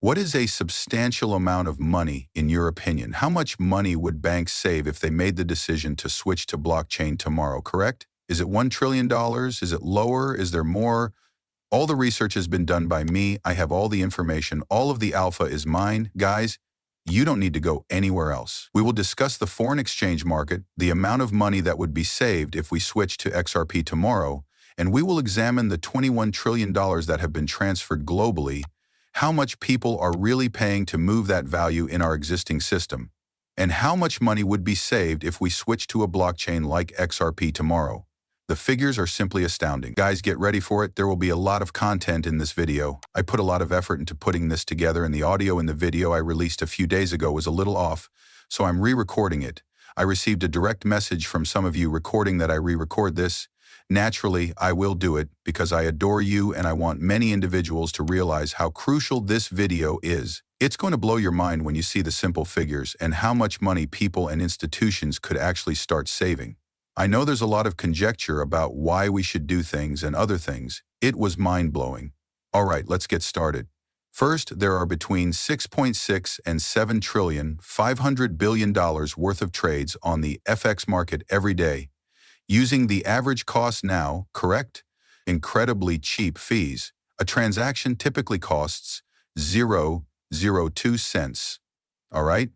What is a substantial amount of money, in your opinion? How much money would banks save if they made the decision to switch to blockchain tomorrow, correct? Is it $1 trillion? Is it lower? Is there more? All the research has been done by me. I have all the information. All of the alpha is mine. Guys, you don't need to go anywhere else. We will discuss the foreign exchange market, the amount of money that would be saved if we switch to XRP tomorrow, and we will examine the $21 trillion that have been transferred globally, how much people are really paying to move that value in our existing system, and how much money would be saved if we switch to a blockchain like XRP tomorrow. The figures are simply astounding. Guys, get ready for it. There will be a lot of content in this video. I put a lot of effort into putting this together, and the audio in the video I released a few days ago was a little off, so I'm re-recording it. I received a direct message from some of you recording that I re-record this. Naturally, I will do it because I adore you and I want many individuals to realize how crucial this video is. It's going to blow your mind when you see the simple figures and how much money people and institutions could actually start saving. I know there's a lot of conjecture about why we should do things and other things. It was mind-blowing. All right, let's get started. First, there are between 6.6 and 7 trillion, $500 billion worth of trades on the FX market every day. Using the average cost now, correct? Incredibly cheap fees. A transaction typically costs 0.02 cents. All right?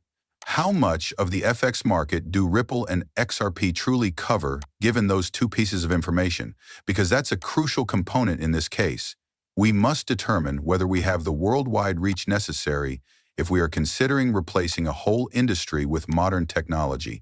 How much of the FX market do Ripple and XRP truly cover, given those two pieces of information? Because that's a crucial component in this case. We must determine whether we have the worldwide reach necessary if we are considering replacing a whole industry with modern technology.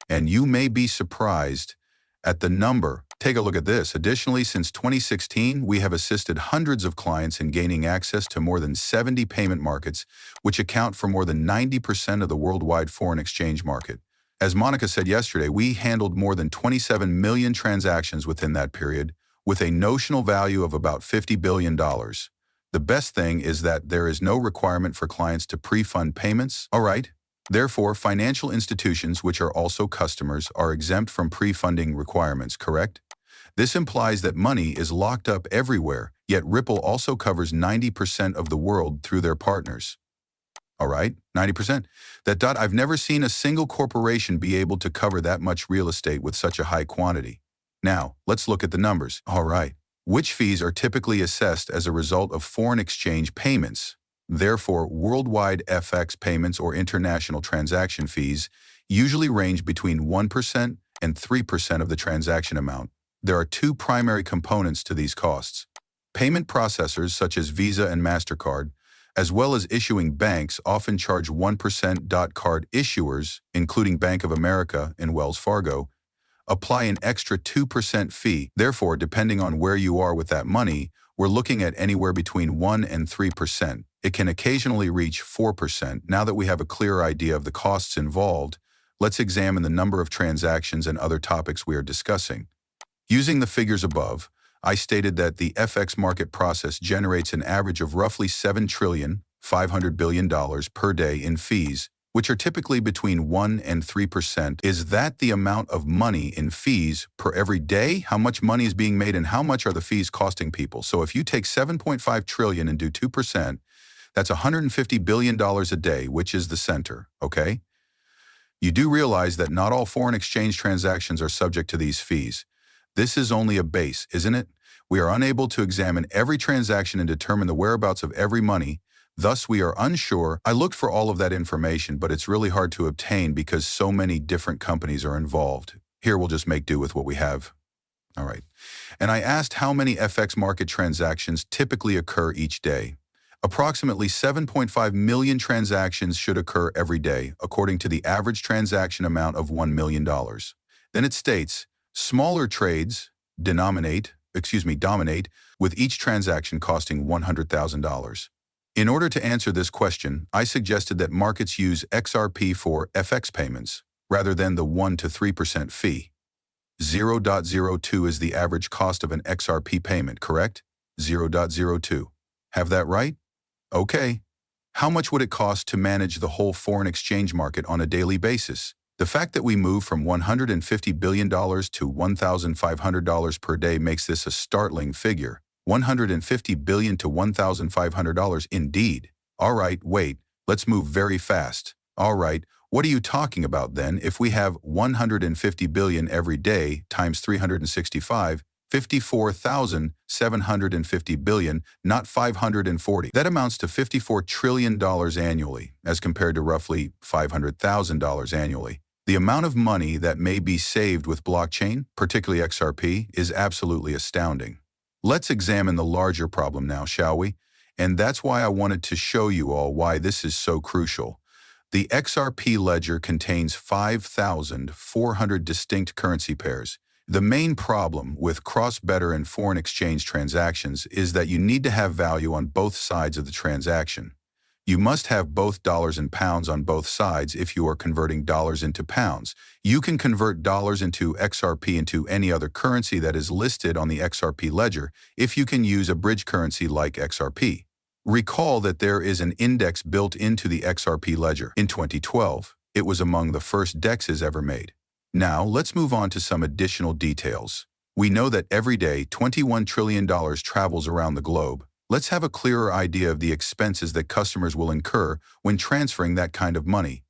And you may be surprised at the number. Take a look at this. Additionally, since 2016, we have assisted hundreds of clients in gaining access to more than 70 payment markets, which account for more than 90% of the worldwide foreign exchange market. As Monica said yesterday, we handled more than 27 million transactions within that period, with a notional value of about $50 billion. The best thing is that there is no requirement for clients to pre-fund payments. All right. Therefore, financial institutions, which are also customers, are exempt from pre-funding requirements, correct? This implies that money is locked up everywhere, yet Ripple also covers 90% of the world through their partners. All right, 90%. I've never seen a single corporation be able to cover that much real estate with such a high quantity. Now, let's look at the numbers. All right, which fees are typically assessed as a result of foreign exchange payments? Therefore, worldwide FX payments or international transaction fees usually range between 1% and 3% of the transaction amount. There are two primary components to these costs. Payment processors such as Visa and MasterCard, as well as issuing banks, often charge 1%. Card issuers, including Bank of America and Wells Fargo, apply an extra 2% fee. Therefore, depending on where you are with that money, we're looking at anywhere between 1 and 3%. It can occasionally reach 4%. Now that we have a clear idea of the costs involved, let's examine the number of transactions and other topics we are discussing. Using the figures above, I stated that the FX market process generates an average of roughly $7 trillion, $500 billion per day in fees, which are typically between 1 and 3%. Is that the amount of money in fees per every day? How much money is being made and how much are the fees costing people? So if you take 7.5 trillion and do 2%, that's $150 billion a day, which is the center, okay? You do realize that not all foreign exchange transactions are subject to these fees. This is only a base, isn't it? We are unable to examine every transaction and determine the whereabouts of every money. Thus, we are unsure. I looked for all of that information, but it's really hard to obtain because so many different companies are involved. Here, we'll just make do with what we have. All right. And I asked how many FX market transactions typically occur each day. Approximately 7.5 million transactions should occur every day, according to the average transaction amount of $1 million. Then it states, smaller trades dominate, with each transaction costing $100,000. In order to answer this question, I suggested that markets use XRP for FX payments, rather than the 1 to 3% fee. 0.02 is the average cost of an XRP payment, correct? 0.02. Have that right? Okay. How much would it cost to manage the whole foreign exchange market on a daily basis? The fact that we move from $150 billion to $1,500 per day makes this a startling figure. $150 billion to $1,500 indeed. All right, wait, let's move very fast. All right, what are you talking about then if we have 150 billion every day times 365, 54,750 billion, not 540. That amounts to $54 trillion annually, as compared to roughly $500,000 annually. The amount of money that may be saved with blockchain, particularly XRP, is absolutely astounding. Let's examine the larger problem now, shall we? And that's why I wanted to show you all why this is so crucial. The XRP ledger contains 5,400 distinct currency pairs. The main problem with cross-border and foreign exchange transactions is that you need to have value on both sides of the transaction. You must have both dollars and pounds on both sides if you are converting dollars into pounds. You can convert dollars into XRP into any other currency that is listed on the XRP ledger if you can use a bridge currency like XRP. Recall that there is an index built into the XRP ledger. In 2012, it was among the first DEXs ever made. Now, let's move on to some additional details. We know that every day $21 trillion travels around the globe. Let's have a clearer idea of the expenses that customers will incur when transferring that kind of money.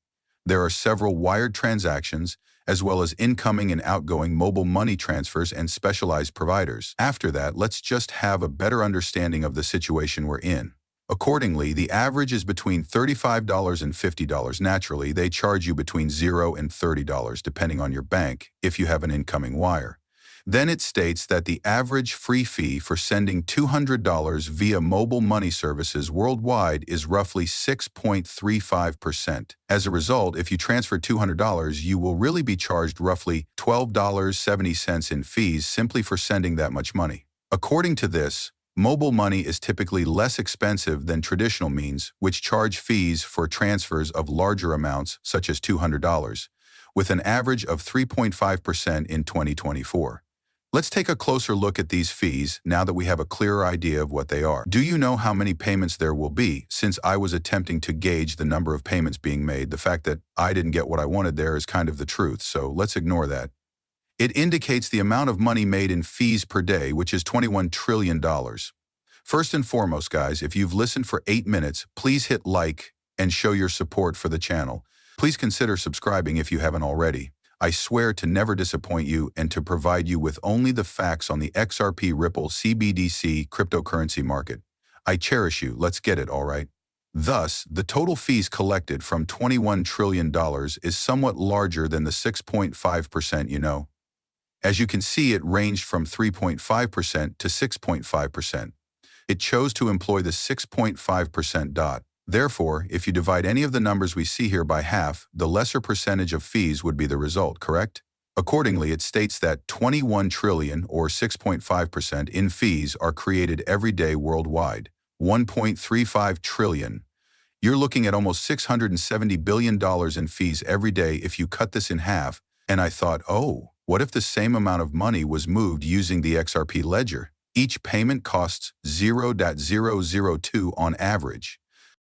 There are several wired transactions, as well as incoming and outgoing mobile money transfers and specialized providers. After that, let's just have a better understanding of the situation we're in. Accordingly, the average is between $35 and $50. Naturally, they charge you between $0 and $30, depending on your bank, if you have an incoming wire. Then it states that the average free fee for sending $200 via mobile money services worldwide is roughly 6.35%. As a result, if you transfer $200, you will really be charged roughly $12.70 in fees simply for sending that much money. According to this, mobile money is typically less expensive than traditional means, which charge fees for transfers of larger amounts, such as $200, with an average of 3.5% in 2024. Let's take a closer look at these fees now that we have a clearer idea of what they are. Do you know how many payments there will be? Since I was attempting to gauge the number of payments being made, the fact that I didn't get what I wanted there is kind of the truth, so let's ignore that. It indicates the amount of money made in fees per day, which is $21 trillion. First and foremost, guys, if you've listened for 8 minutes, please hit like and show your support for the channel. Please consider subscribing if you haven't already. I swear to never disappoint you and to provide you with only the facts on the XRP Ripple CBDC cryptocurrency market. I cherish you. Let's get it, all right? Thus, the total fees collected from $21 trillion is somewhat larger than the 6.5%, you know. As you can see, it ranged from 3.5% to 6.5%. It chose to employ the 6.5% dot. Therefore, if you divide any of the numbers we see here by half, the lesser percentage of fees would be the result, correct? Accordingly, it states that 21 trillion, or 6.5%, in fees are created every day worldwide. 1.35 trillion. You're looking at almost $670 billion in fees every day if you cut this in half, and I thought, oh, what if the same amount of money was moved using the XRP ledger? Each payment costs 0.002 on average.